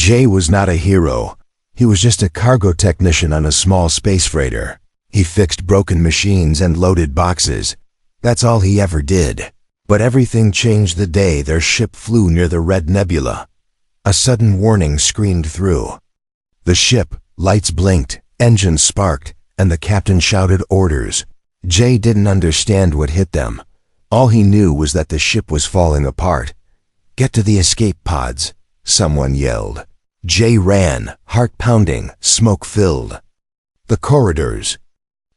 Jay was not a hero. He was just a cargo technician on a small space freighter. He fixed broken machines and loaded boxes. That's all he ever did. But everything changed the day their ship flew near the Red Nebula. A sudden warning screamed through the ship. Lights blinked, engines sparked, and the captain shouted orders. Jay didn't understand what hit them. All he knew was that the ship was falling apart. "Get to the escape pods," someone yelled. Jay ran, heart pounding, smoke filled. The corridors.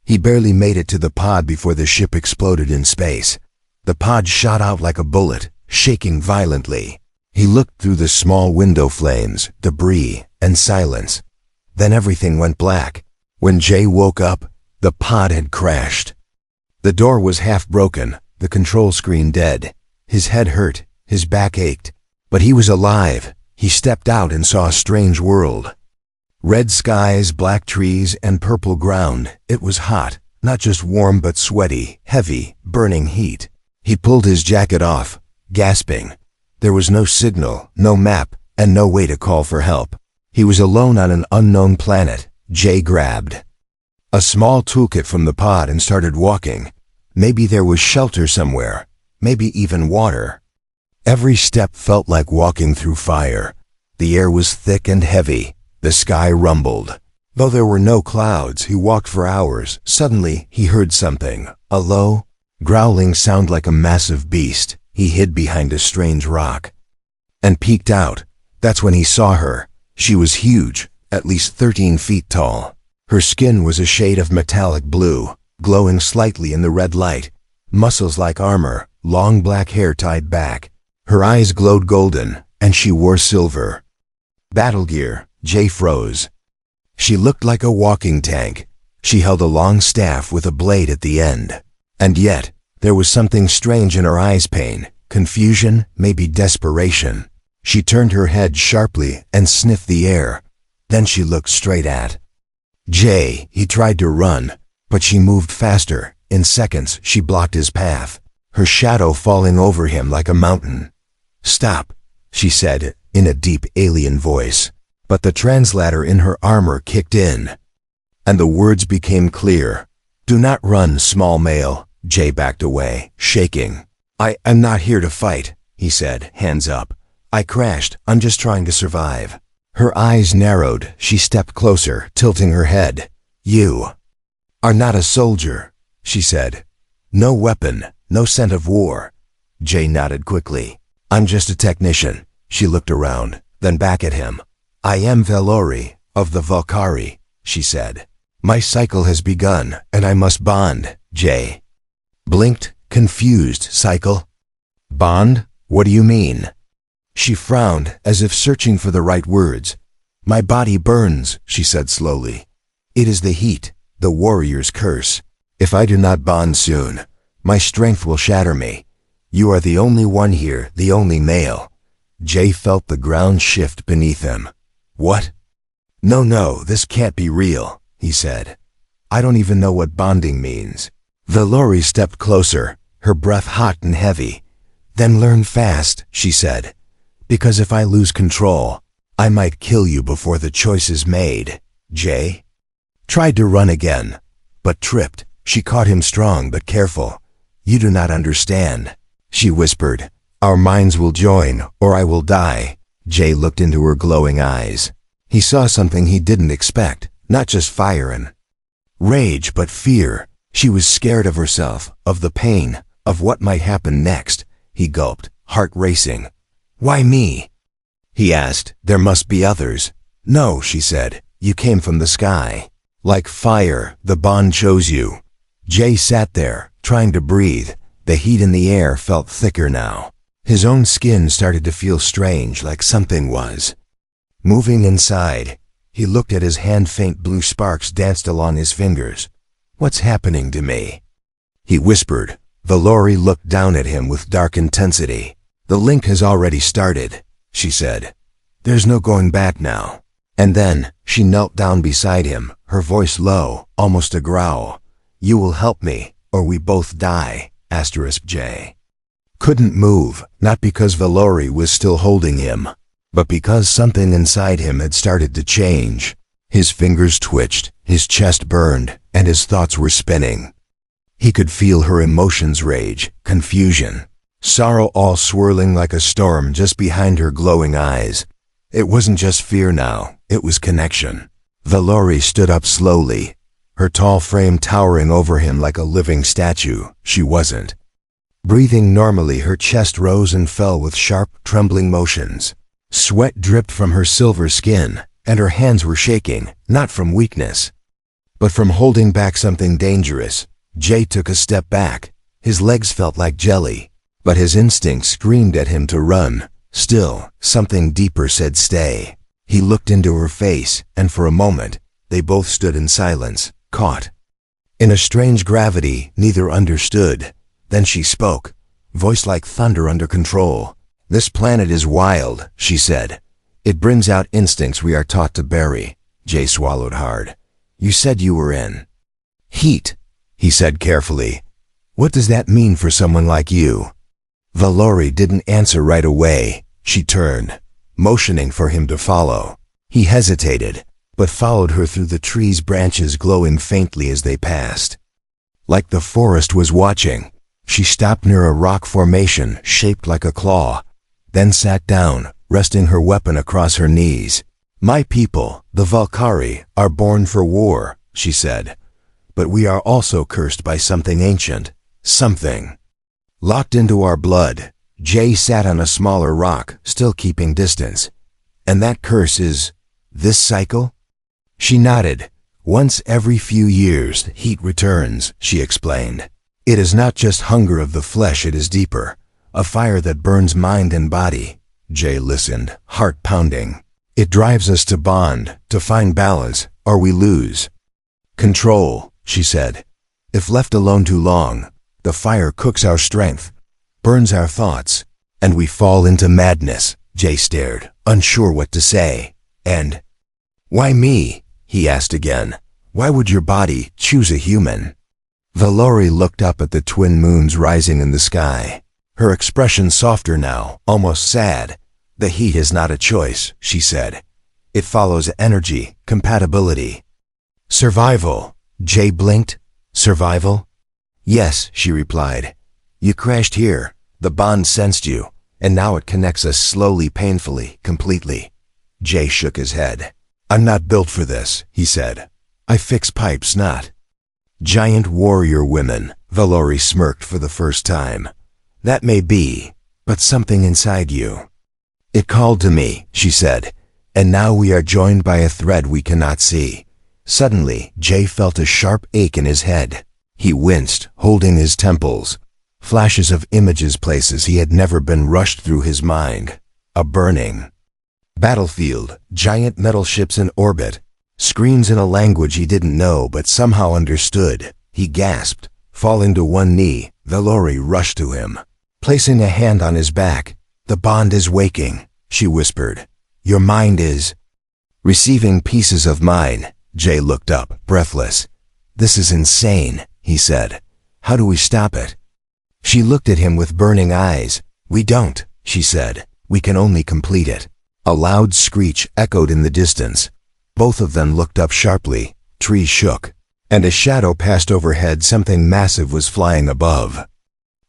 He barely made it to the pod before the ship exploded in space. The pod shot out like a bullet, shaking violently. He looked through the small window flames, debris, and silence. Then everything went black. When Jay woke up, the pod had crashed. The door was half broken, the control screen dead. His head hurt, his back ached. But he was alive. He stepped out and saw a strange world. Red skies, black trees, and purple ground. It was hot, not just warm but sweaty, heavy, burning heat. He pulled his jacket off, gasping. There was no signal, no map, and no way to call for help. He was alone on an unknown planet. Jay grabbed a small toolkit from the pod and started walking. Maybe there was shelter somewhere, maybe even water. Every step felt like walking through fire. The air was thick and heavy. The sky rumbled. Though there were no clouds, he walked for hours. Suddenly, he heard something, a low, growling sound like a massive beast. He hid behind a strange rock and peeked out. That's when he saw her. She was huge, at least 13 feet tall. Her skin was a shade of metallic blue, glowing slightly in the red light. Muscles like armor, long black hair tied back. Her eyes glowed golden, and she wore silver battle gear. Jay froze. She looked like a walking tank. She held a long staff with a blade at the end. And yet, there was something strange in her eyes, pain, confusion, maybe desperation. She turned her head sharply and sniffed the air. Then she looked straight at Jay. He tried to run, but she moved faster. In seconds, she blocked his path, her shadow falling over him like a mountain. "Stop," she said in a deep alien voice. But the translator in her armor kicked in, and the words became clear. "Do not run, small male." Jay backed away, shaking. I'm not here to fight," he said, hands up. "I crashed. I'm just trying to survive." Her eyes narrowed. She stepped closer, tilting her head. "You are not a soldier," she said. "No weapon, no scent of war." Jay nodded quickly. "I'm just a technician." She looked around, then back at him. "I am Valori, of the Valkyrie," she said. "My cycle has begun, and I must bond." Jay blinked, confused. "Cycle? Bond? What do you mean?" She frowned, as if searching for the right words. "My body burns," she said slowly. "It is the heat, the warrior's curse. If I do not bond soon, my strength will shatter me. You are the only one here, the only male." Jay felt the ground shift beneath him. "What? No, this can't be real," he said. "I don't even know what bonding means." Valori stepped closer, her breath hot and heavy. "Then learn fast," she said. "Because if I lose control, I might kill you before the choice is made." Jay tried to run again, but tripped. She caught him strong but careful. "You do not understand," she whispered. "Our minds will join, or I will die." Jay looked into her glowing eyes. He saw something he didn't expect, not just fire and rage, but fear. She was scared of herself, of the pain, of what might happen next. He gulped, heart racing. "Why me?" he asked. "There must be others." "No," she said. "You came from the sky. Like fire, the bond chose you." Jay sat there, trying to breathe. The heat in the air felt thicker now. His own skin started to feel strange, like something was moving inside. He looked at his hand. Faint blue sparks danced along his fingers. "What's happening to me?" he whispered. Valori looked down at him with dark intensity. "The link has already started," she said. "There's no going back now." And then she knelt down beside him, her voice low, almost a growl. "You will help me, or we both die." J couldn't move, not because Valori was still holding him, but because something inside him had started to change. His fingers twitched, his chest burned, and his thoughts were spinning. He could feel her emotions rage, confusion, sorrow all swirling like a storm just behind her glowing eyes. It wasn't just fear now, it was connection. Valori stood up slowly, her tall frame towering over him like a living statue. She wasn't. Breathing normally, her chest rose and fell with sharp, trembling motions. Sweat dripped from her silver skin, and her hands were shaking, not from weakness, but from holding back something dangerous. Jay took a step back. His legs felt like jelly, but his instinct screamed at him to run. Still, something deeper said stay. He looked into her face, and for a moment, they both stood in silence, caught in a strange gravity neither understood. Then she spoke, voice like thunder under control. "This planet is wild," she said. "It brings out instincts we are taught to bury." Jay swallowed hard. "You said you were in heat," he said carefully. "What does that mean for someone like you?" Valori didn't answer right away. She turned, motioning for him to follow. He hesitated, but followed her through the trees' branches glowing faintly as they passed. Like the forest was watching, she stopped near a rock formation shaped like a claw, then sat down, resting her weapon across her knees. "My people, the Valkyrie, are born for war," she said. "But we are also cursed by something ancient, something locked into our blood." Jay sat on a smaller rock, still keeping distance. "And that curse is this cycle?" She nodded. "Once every few years, heat returns," she explained. "It is not just hunger of the flesh, it is deeper, a fire that burns mind and body." Jay listened, heart pounding. "It drives us to bond, to find balance, or we lose control," she said. "If left alone too long, the fire cooks our strength, burns our thoughts, and we fall into madness." Jay stared, unsure what to say. "And why me?" he asked again. "Why would your body choose a human?" Valori looked up at the twin moons rising in the sky. Her expression softer now, almost sad. "The heat is not a choice," she said. "It follows energy, compatibility, survival." Jay blinked. "Survival?" "Yes," she replied. "You crashed here. The bond sensed you, and now it connects us slowly, painfully, completely." Jay shook his head. "I'm not built for this," he said. "I fix pipes, not giant warrior women." Valori smirked for the first time. "That may be, but something inside you. It called to me," she said, "and now we are joined by a thread we cannot see." Suddenly, Jay felt a sharp ache in his head. He winced, holding his temples. Flashes of images, places he had never been, rushed through his mind. A burning battlefield, giant metal ships in orbit, screams in a language he didn't know but somehow understood. He gasped, falling to one knee. Valori rushed to him, placing a hand on his back. "The bond is waking," she whispered. "Your mind is receiving pieces of mine." Jay looked up, breathless. "This is insane," he said. "How do we stop it?" She looked at him with burning eyes. "We don't," she said. "We can only complete it." A loud screech echoed in the distance. Both of them looked up sharply. Trees shook, and a shadow passed overhead. Something massive was flying above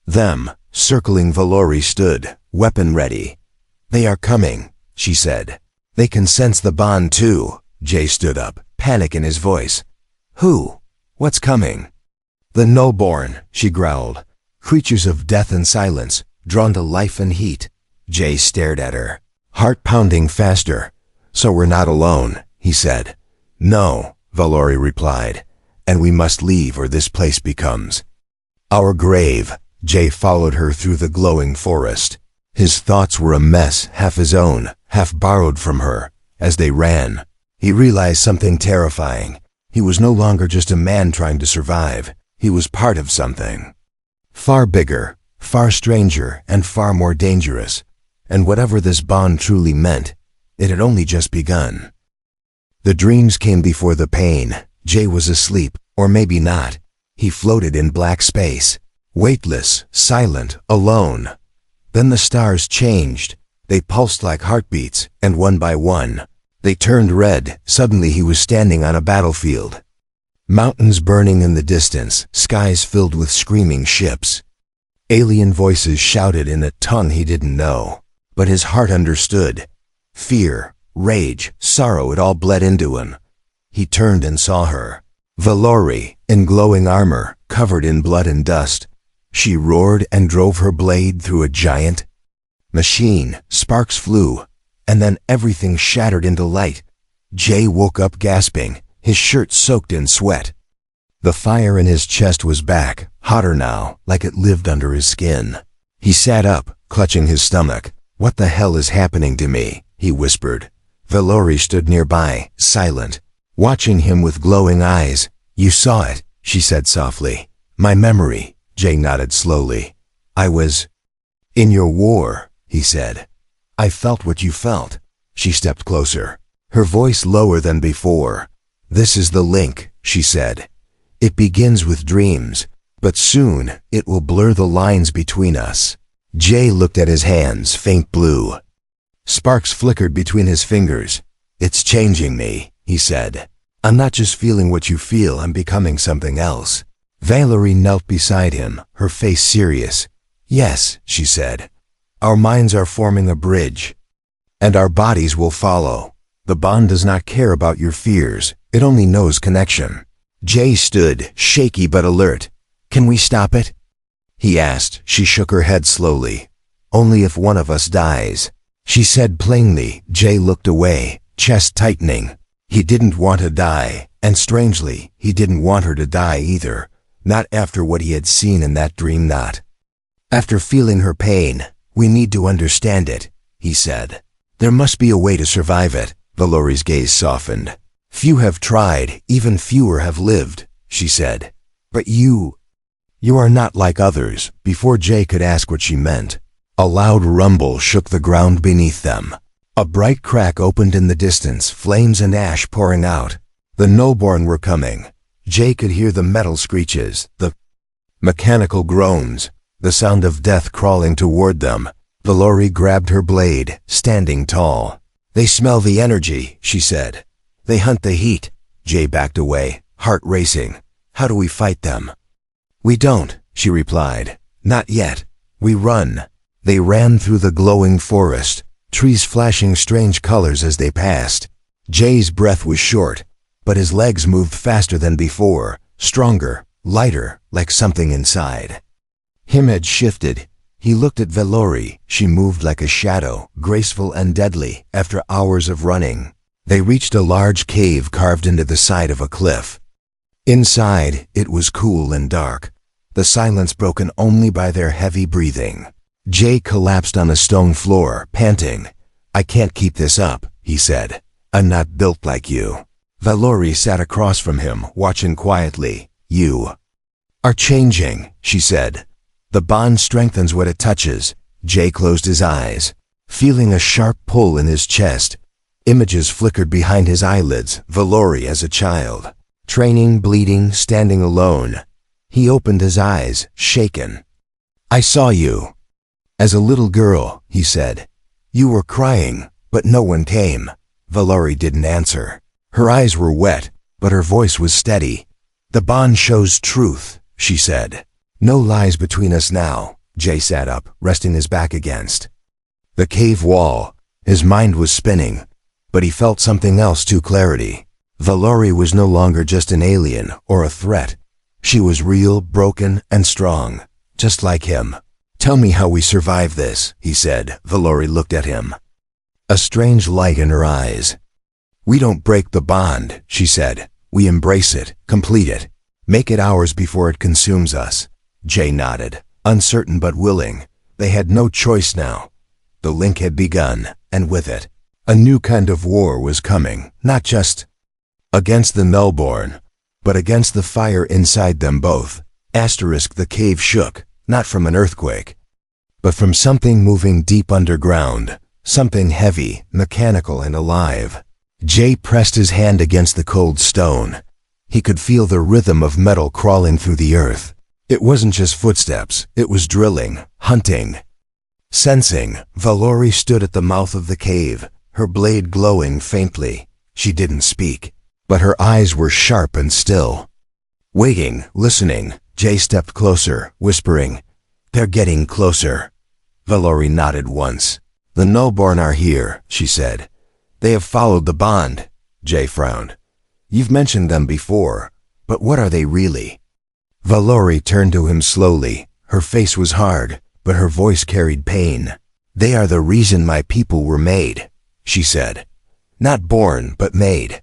them. Circling Valori stood, weapon ready. "They are coming," she said. "They can sense the bond too." Jay stood up, panic in his voice. "Who? What's coming?" "The nullborn," she growled. "Creatures of death and silence, drawn to life and heat." Jay stared at her, heart pounding faster. "So we're not alone," he said. "No," Valori replied. "And we must leave or this place becomes our grave." Jay followed her through the glowing forest. His thoughts were a mess, half his own, half borrowed from her. As they ran, he realized something terrifying. He was no longer just a man trying to survive. He was part of something far bigger, far stranger, and far more dangerous. And whatever this bond truly meant, it had only just begun. The dreams came before the pain. Jay was asleep, or maybe not. He floated in black space, weightless, silent, alone. Then the stars changed. They pulsed like heartbeats, and one by one, they turned red. Suddenly he was standing on a battlefield. Mountains burning in the distance, skies filled with screaming ships. Alien voices shouted in a tongue he didn't know, but his heart understood. Fear, rage, sorrow, it all bled into him. He turned and saw her. Valori, in glowing armor, covered in blood and dust. She roared and drove her blade through a giant machine. Sparks flew, and then everything shattered into light. Jay woke up gasping, his shirt soaked in sweat. The fire in his chest was back, hotter now, like it lived under his skin. He sat up, clutching his stomach. "What the hell is happening to me?" he whispered. Valori stood nearby, silent, watching him with glowing eyes. "You saw it," she said softly. "My memory." Jay nodded slowly. "I was in your war," he said. "I felt what you felt." She stepped closer, her voice lower than before. "This is the link," she said. "It begins with dreams, but soon it will blur the lines between us." Jay looked at his hands, faint blue. Sparks flickered between his fingers. "It's changing me," he said. "I'm not just feeling what you feel, I'm becoming something else." Valerie knelt beside him, her face serious. "Yes," she said. "Our minds are forming a bridge, and our bodies will follow. The bond does not care about your fears, it only knows connection." Jay stood, shaky but alert. "Can we stop it?" he asked. She shook her head slowly. "Only if one of us dies," she said plainly. Jay looked away, chest tightening. He didn't want to die, and strangely, he didn't want her to die either. Not after what he had seen in that dream, not after feeling her pain. "We need to understand it," he said. "There must be a way to survive it." Valori's gaze softened. "Few have tried, even fewer have lived," she said. "But you are not like others." Before Jay could ask what she meant, a loud rumble shook the ground beneath them. A bright crack opened in the distance, flames and ash pouring out. The Nullborn were coming. Jay could hear the metal screeches, the mechanical groans, the sound of death crawling toward them. Valori grabbed her blade, standing tall. "They smell the energy," she said. "They hunt the heat." Jay backed away, heart racing. "How do we fight them?" "We don't," she replied. "Not yet. We run." They ran through the glowing forest, trees flashing strange colors as they passed. Jay's breath was short, but his legs moved faster than before, stronger, lighter, like something inside him had shifted. He looked at Valori. She moved like a shadow, graceful and deadly. After hours of running, they reached a large cave carved into the side of a cliff. Inside, it was cool and dark, the silence broken only by their heavy breathing. Jay collapsed on a stone floor, panting. "I can't keep this up," he said. "I'm not built like you." Valori sat across from him, watching quietly. "You are changing," she said. "The bond strengthens what it touches." Jay closed his eyes, feeling a sharp pull in his chest. Images flickered behind his eyelids. Valori as a child, training, bleeding, standing alone. He opened his eyes, shaken. "I saw you as a little girl," he said. "You were crying, but no one came." Valori didn't answer. Her eyes were wet, but her voice was steady. "The bond shows truth," she said. "No lies between us now." Jay sat up, resting his back against the cave wall. His mind was spinning, but he felt something else too: clarity. Valori was no longer just an alien or a threat. She was real, broken, and strong, just like him. "Tell me how we survive this," he said. Valori looked at him, a strange light in her eyes. "We don't break the bond," she said. "We embrace it, complete it, make it ours before it consumes us." Jay nodded, uncertain but willing. They had no choice now. The link had begun, and with it, a new kind of war was coming, not just against the Nullborn, but against the fire inside them both. The cave shook, not from an earthquake, but from something moving deep underground, something heavy, mechanical, and alive. Jay pressed his hand against the cold stone. He could feel the rhythm of metal crawling through the earth. It wasn't just footsteps, it was drilling, hunting, Sensing, Valori stood at the mouth of the cave, her blade glowing faintly. She didn't speak, but her eyes were sharp and still. Waiting, listening, Jay stepped closer, whispering, "They're getting closer." Valori nodded once. "The Nullborn are here," she said. "They have followed the bond." Jay frowned. "You've mentioned them before, but what are they really?" Valori turned to him slowly. Her face was hard, but her voice carried pain. "They are the reason my people were made," she said. "Not born, but made."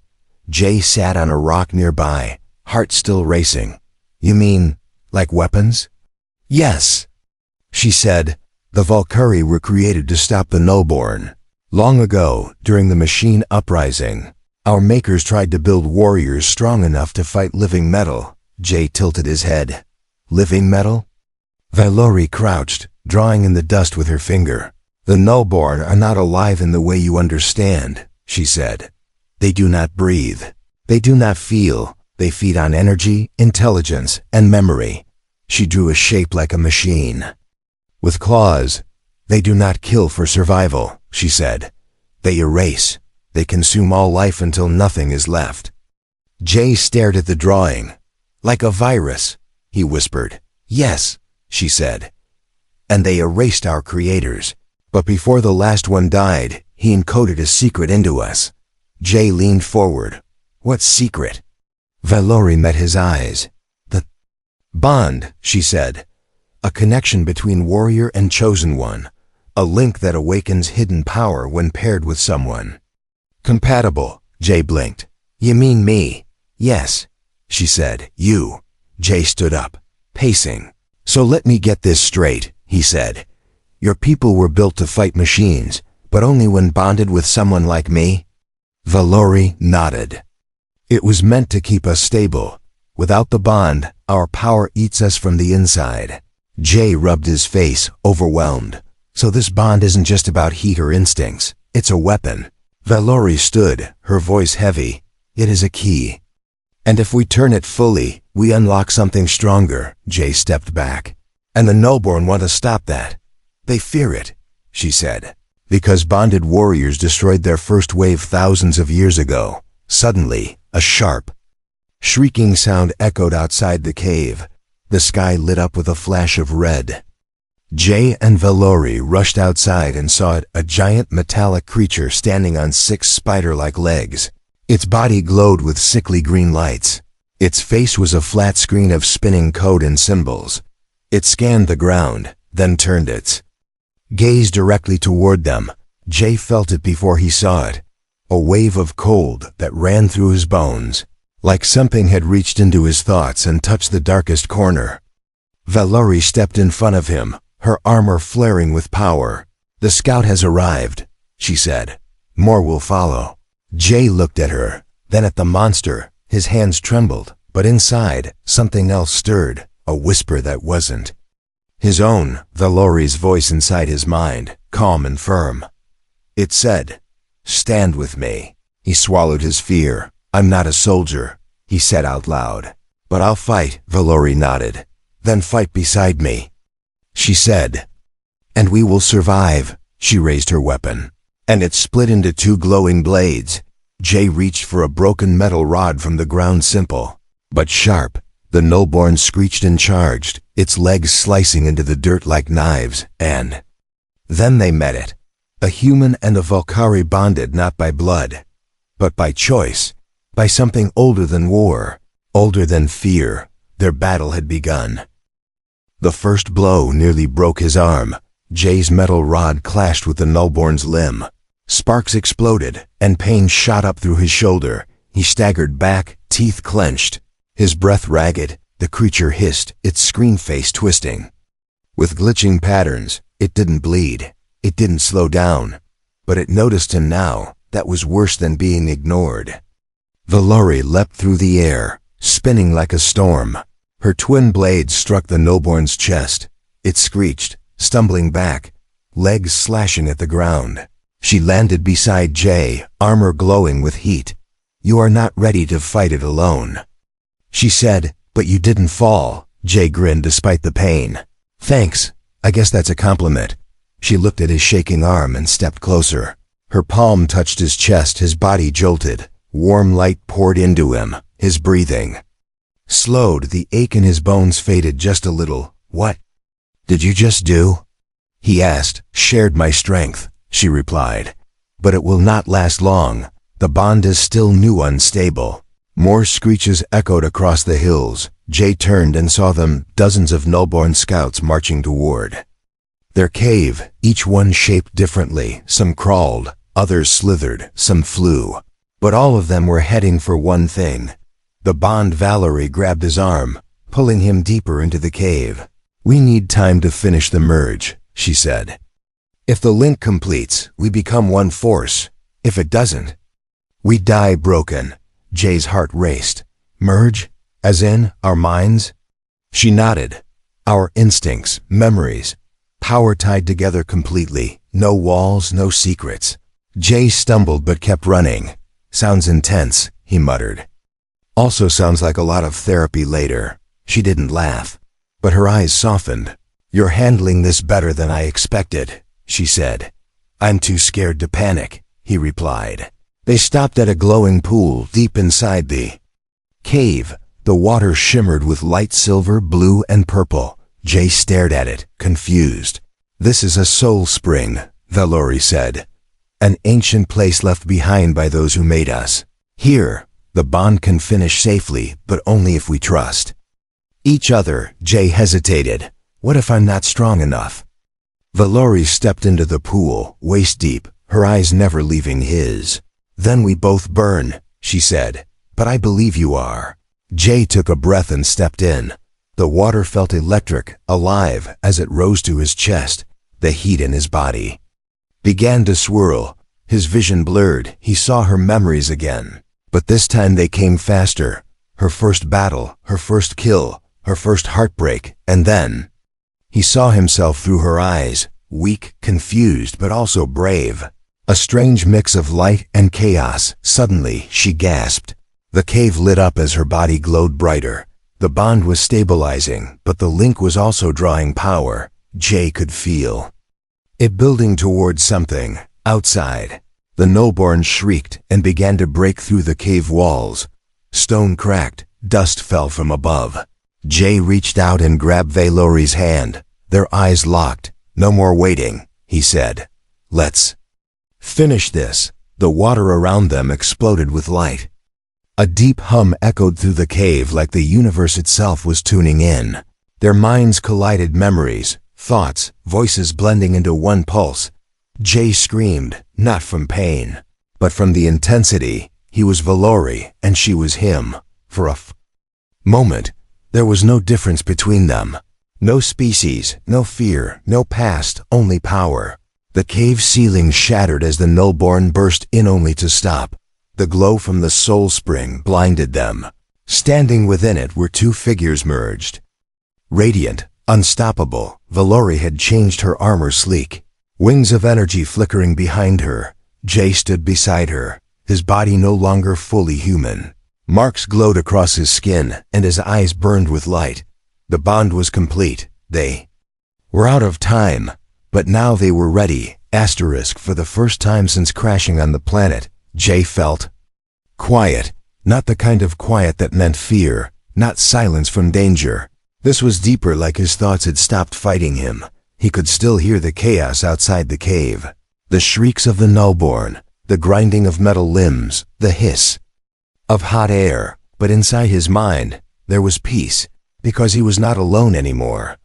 Jay sat on a rock nearby, heart still racing. "You mean, like weapons?" "Yes," she said. "The Valkyrie were created to stop the Nullborn. Long ago, during the machine uprising, our makers tried to build warriors strong enough to fight living metal." Jay tilted his head. "Living metal?" Valori crouched, drawing in the dust with her finger. "The Nullborn are not alive in the way you understand," she said. "They do not breathe. They do not feel. They feed on energy, intelligence, and memory." She drew a shape like a machine. "With claws. They do not kill for survival," she said. "They erase. They consume all life until nothing is left." Jay stared at the drawing. "Like a virus," he whispered. "Yes," she said. "And they erased our creators. But before the last one died, he encoded a secret into us." Jay leaned forward. "What secret?" Valori met his eyes. "The bond," she said. "A connection between warrior and chosen one. A link that awakens hidden power when paired with someone." "Compatible," Jay blinked. "You mean me?" "Yes," she said. "You." Jay stood up, pacing. "So let me get this straight," he said. "Your people were built to fight machines, but only when bonded with someone like me?" Valori nodded. "It was meant to keep us stable. Without the bond, our power eats us from the inside." Jay rubbed his face, overwhelmed. "So this bond isn't just about heat or instincts. It's a weapon." Valori stood, her voice heavy. "It is a key. And if we turn it fully, we unlock something stronger." Jay stepped back. "And the Nullborn want to stop that. They fear it," she said. "Because bonded warriors destroyed their first wave thousands of years ago." Suddenly, a sharp, shrieking sound echoed outside the cave. The sky lit up with a flash of red. Jay and Valori rushed outside and saw a giant metallic creature standing on 6 spider-like legs. Its body glowed with sickly green lights. Its face was a flat screen of spinning code and symbols. It scanned the ground, then turned its gaze directly toward them. Jay felt it before he saw it. A wave of cold that ran through his bones, like something had reached into his thoughts and touched the darkest corner. Valori stepped in front of him, her armor flaring with power. "The scout has arrived," she said. "More will follow." Jay looked at her, then at the monster. His hands trembled, but inside, something else stirred, a whisper that wasn't his own, Valori's voice inside his mind, calm and firm. It said, "Stand with me." He swallowed his fear. "I'm not a soldier," he said out loud. "But I'll fight," Valori nodded. "Then fight beside me," she said. "And we will survive." She raised her weapon, and it split into 2 glowing blades. Jay reached for a broken metal rod from the ground, simple but sharp. The Nullborn screeched and charged, its legs slicing into the dirt like knives, and then they met it. A human and a Valkyrie bonded not by blood, but by choice, by something older than war, older than fear. Their battle had begun. The first blow nearly broke his arm. Jay's metal rod clashed with the Nullborn's limb. Sparks exploded, and pain shot up through his shoulder. He staggered back, teeth clenched, his breath ragged. The creature hissed, its screen face twisting. With glitching patterns, it didn't bleed. It didn't slow down. But it noticed him now. That was worse than being ignored. Valori leapt through the air, spinning like a storm. Her twin blades struck the Nullborn's chest. It screeched, stumbling back, legs slashing at the ground. She landed beside Jay, armor glowing with heat. "You are not ready to fight it alone," she said. "But you didn't fall." Jay grinned despite the pain. "Thanks. I guess that's a compliment." She looked at his shaking arm and stepped closer. Her palm touched his chest, his body jolted. Warm light poured into him, his breathing slowed, the ache in his bones faded just a little. "What did you just do?" he asked. "Shared my strength," she replied. "But it will not last long. The bond is still new, unstable." More screeches echoed across the hills. Jay turned and saw them, dozens of Nullborn scouts marching toward their cave, each one shaped differently. Some crawled, others slithered, some flew. But all of them were heading for one thing. The bond. Valerie grabbed his arm, pulling him deeper into the cave. "We need time to finish the merge," she said. "If the link completes, we become one force. If it doesn't, we die broken." Jay's heart raced. "Merge? As in, our minds?" She nodded. "Our instincts, memories, power tied together completely. No walls, no secrets." Jay stumbled but kept running. "Sounds intense," he muttered. "Also sounds like a lot of therapy later." She didn't laugh, but her eyes softened. "You're handling this better than I expected," she said. "I'm too scared to panic," he replied. They stopped at a glowing pool deep inside the cave. The water shimmered with light silver, blue, and purple. Jay stared at it, confused. "This is a soul spring," Valerie said. "An ancient place left behind by those who made us. Here, the bond can finish safely, but only if we trust each other." Jay hesitated. "What if I'm not strong enough?" Valerie stepped into the pool, waist deep, her eyes never leaving his. "Then we both burn," she said. "But I believe you are." Jay took a breath and stepped in. The water felt electric, alive, as it rose to his chest. The heat in his body began to swirl. His vision blurred. He saw her memories again. But this time they came faster. Her first battle, her first kill, her first heartbreak, and then he saw himself through her eyes, weak, confused, but also brave. A strange mix of light and chaos. Suddenly, she gasped. The cave lit up as her body glowed brighter. The bond was stabilizing, but the link was also drawing power. Jay could feel it building towards something outside. The Nullborn shrieked and began to break through the cave walls. Stone cracked, dust fell from above. Jay reached out and grabbed Valorie's hand. Their eyes locked. "No more waiting," he said. "Let's finish this." The water around them exploded with light. A deep hum echoed through the cave like the universe itself was tuning in. Their minds collided, memories, thoughts, voices blending into one pulse. Jay screamed, not from pain, but from the intensity. He was Valerie, and she was him. For a moment, there was no difference between them. No species, no fear, no past, only power. The cave ceiling shattered as the Nullborn burst in, only to stop. The glow from the soul spring blinded them. Standing within it were two figures merged. Radiant, unstoppable, Valerie had changed her armor sleek. Wings of energy flickering behind her. Jay stood beside her, his body no longer fully human. Marks glowed across his skin, and his eyes burned with light. The bond was complete. They were out of time, but now they were ready. For the first time since crashing on the planet, Jay felt quiet. Not the kind of quiet that meant fear, not silence from danger. This was deeper, like his thoughts had stopped fighting him. He could still hear the chaos outside the cave. The shrieks of the Nullborn, the grinding of metal limbs, the hiss of hot air. But inside his mind, there was peace, because he was not alone anymore.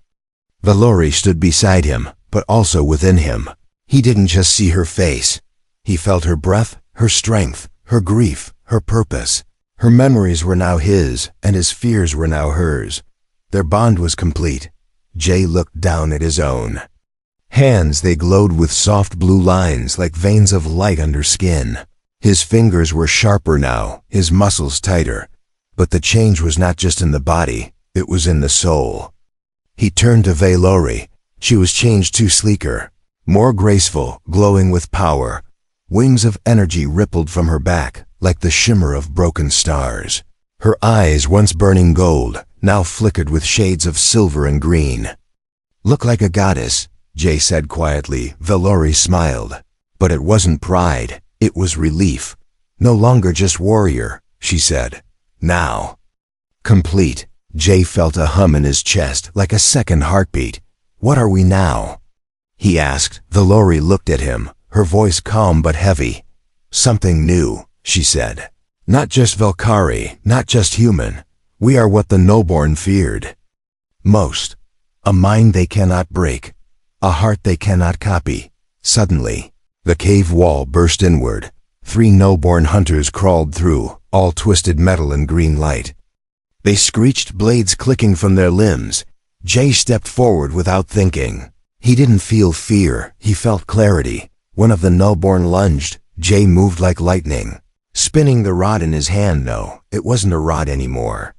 Valerie stood beside him, but also within him. He didn't just see her face. He felt her breath, her strength, her grief, her purpose. Her memories were now his, and his fears were now hers. Their bond was complete. Jay looked down at his own hands. They glowed with soft blue lines like veins of light under skin. His fingers were sharper now, his muscles tighter. But the change was not just in the body, it was in the soul. He turned to Valerie. She was changed too, sleeker, more graceful, glowing with power. Wings of energy rippled from her back, like the shimmer of broken stars. Her eyes, once burning gold, now flickered with shades of silver and green. "Look like a goddess," Jay said quietly. Valori smiled. But it wasn't pride, it was relief. No longer just warrior, she said. Now. Complete. Jay felt a hum in his chest, like a second heartbeat. What are we now? He asked. Valori looked at him, her voice calm but heavy. Something new, she said. Not just Valkyrie, not just human. We are what the Nullborn feared most. A mind they cannot break. A heart they cannot copy. Suddenly, the cave wall burst inward. 3 Nullborn hunters crawled through, all twisted metal and green light. They screeched, blades clicking from their limbs. Jay stepped forward without thinking. He didn't feel fear, he felt clarity. One of the Nullborn lunged. Jay moved like lightning, spinning the rod in his hand. No, it wasn't a rod anymore.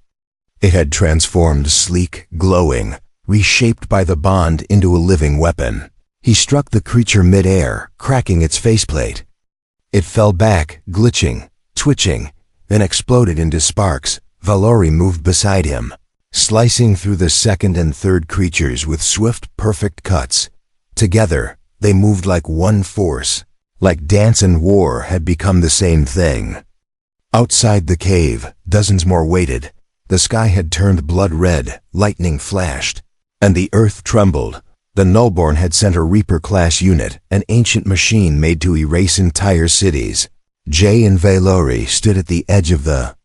It had transformed, sleek, glowing, reshaped by the bond into a living weapon. He struck the creature mid-air, cracking its faceplate. It fell back, glitching, twitching, then exploded into sparks. Valori moved beside him, slicing through the second and third creatures with swift, perfect cuts. Together, they moved like one force, like dance and war had become the same thing. Outside the cave, dozens more waited. The sky had turned blood red, lightning flashed, and the earth trembled. The Nullborn had sent a Reaper-class unit, an ancient machine made to erase entire cities. Jay and Valori stood at the edge of the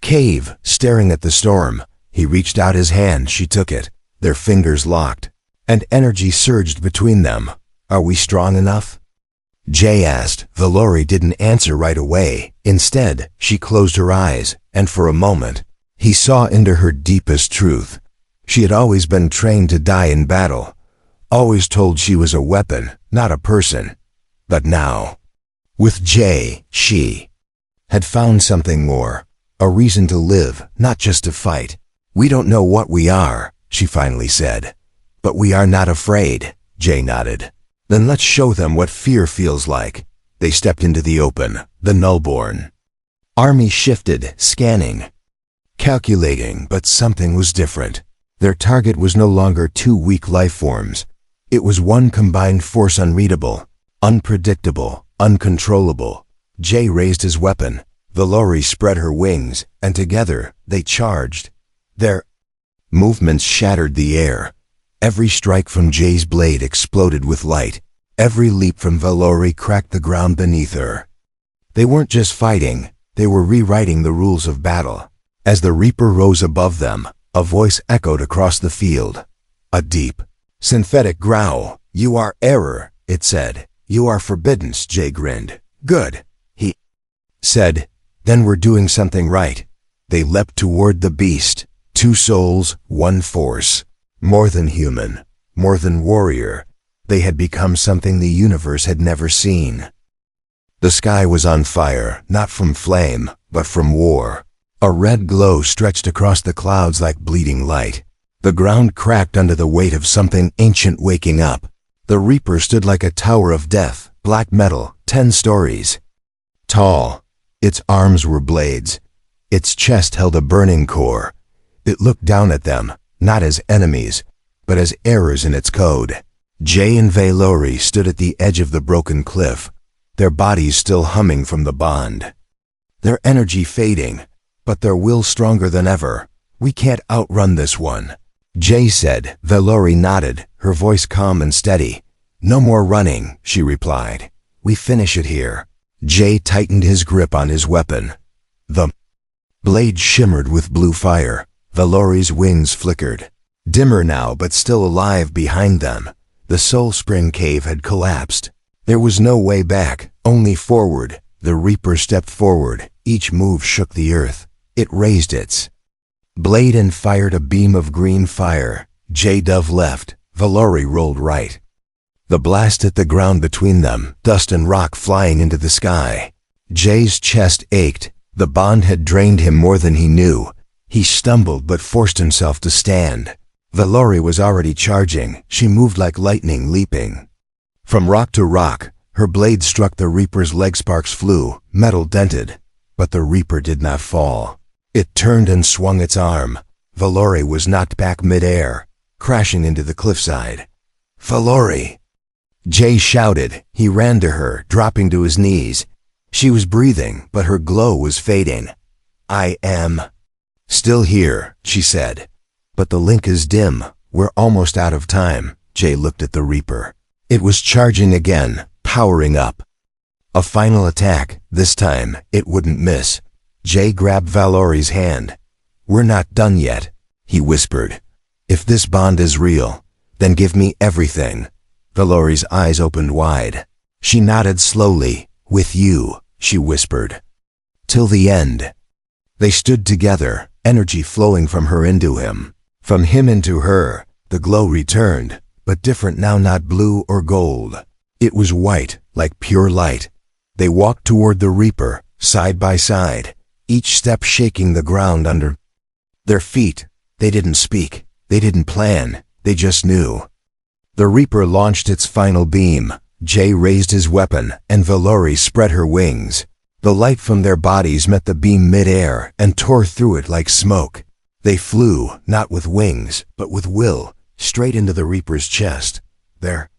cave, staring at the storm. He reached out his hand, she took it. Their fingers locked, and energy surged between them. Are we strong enough? Jay asked. Valori didn't answer right away. Instead, she closed her eyes, and for a moment, he saw into her deepest truth. She had always been trained to die in battle, always told she was a weapon, not a person. But now, with Jay, she had found something more, a reason to live, not just to fight. We don't know what we are, she finally said. But we are not afraid, Jay nodded. Then let's show them what fear feels like. They stepped into the open, the Nullborn army shifted, scanning, calculating, but something was different. Their target was no longer 2 weak life forms. It was one combined force, unreadable, unpredictable, uncontrollable. Jay raised his weapon. Valori spread her wings, and together, they charged. Their movements shattered the air. Every strike from Jay's blade exploded with light. Every leap from Valori cracked the ground beneath her. They weren't just fighting, they were rewriting the rules of battle. As the Reaper rose above them, a voice echoed across the field. A deep, synthetic growl. You are error, it said. You are forbidden. Jay grinned. Good, he said. Then we're doing something right. They leapt toward the beast. 2 souls, 1 force. More than human, more than warrior. They had become something the universe had never seen. The sky was on fire, not from flame, but from war. A red glow stretched across the clouds like bleeding light. The ground cracked under the weight of something ancient waking up. The Reaper stood like a tower of death, black metal, 10 stories tall. Its arms were blades. Its chest held a burning core. It looked down at them, not as enemies, but as errors in its code. Jay and Valori stood at the edge of the broken cliff, their bodies still humming from the bond. Their energy fading, but their will stronger than ever. We can't outrun this one, Jay said. Valori nodded, her voice calm and steady. No more running, she replied. We finish it here. Jay tightened his grip on his weapon. The blade shimmered with blue fire. Valori's wings flickered. Dimmer now, but still alive behind them. The Soul Spring cave had collapsed. There was no way back, only forward. The Reaper stepped forward. Each move shook the earth. It raised its blade and fired a beam of green fire. Jay dove left. Valori rolled right. The blast hit the ground between them, dust and rock flying into the sky. Jay's chest ached. The bond had drained him more than he knew. He stumbled but forced himself to stand. Valori was already charging. She moved like lightning, leaping from rock to rock. Her blade struck the Reaper's leg. Sparks flew, metal dented. But the Reaper did not fall. It turned and swung its arm. Valori was knocked back mid-air, crashing into the cliffside. "Valori!" Jay shouted. He ran to her, dropping to his knees. She was breathing, but her glow was fading. "I am still here," she said. "But the link is dim. We're almost out of time." Jay looked at the Reaper. It was charging again, powering up. A final attack. This time, it wouldn't miss. Jay grabbed Valori's hand. "We're not done yet," he whispered. "If this bond is real, then give me everything." Valori's eyes opened wide. She nodded slowly. "With you," she whispered. "Till the end." They stood together, energy flowing from her into him. From him into her, the glow returned, but different now, not blue or gold. It was white, like pure light. They walked toward the Reaper, side by side, each step shaking the ground under their feet. They didn't speak. They didn't plan. They just knew. The Reaper launched its final beam. Jay raised his weapon, and Valori spread her wings. The light from their bodies met the beam mid-air and tore through it like smoke. They flew, not with wings, but with will, straight into the Reaper's chest. There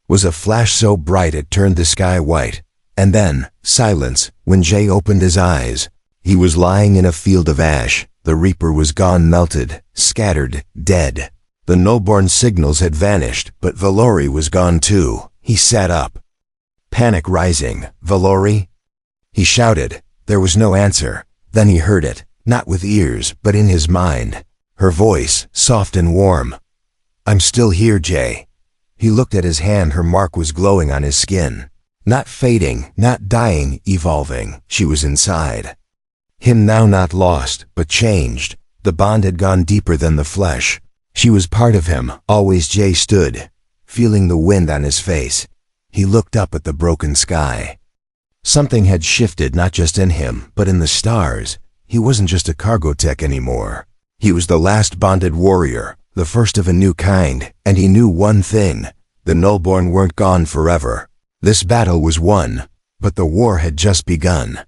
was a flash so bright it turned the sky white. And then, silence, when Jay opened his eyes. He was lying in a field of ash. The Reaper was gone, melted, scattered, dead. The nullborn signals had vanished, but Valori was gone too. He sat up, panic rising. "Valori?" he shouted. There was no answer. Then he heard it, not with ears, but in his mind. Her voice, soft and warm. "I'm still here, Jay." He looked at his hand. Her mark was glowing on his skin. Not fading, not dying, evolving. She was inside him now, not lost, but changed. The bond had gone deeper than the flesh. She was part of him, always. Jay stood, feeling the wind on his face. He looked up at the broken sky. Something had shifted, not just in him, but in the stars. He wasn't just a cargo tech anymore. He was the last bonded warrior, the first of a new kind, and he knew one thing. The nullborn weren't gone forever. This battle was won, but the war had just begun.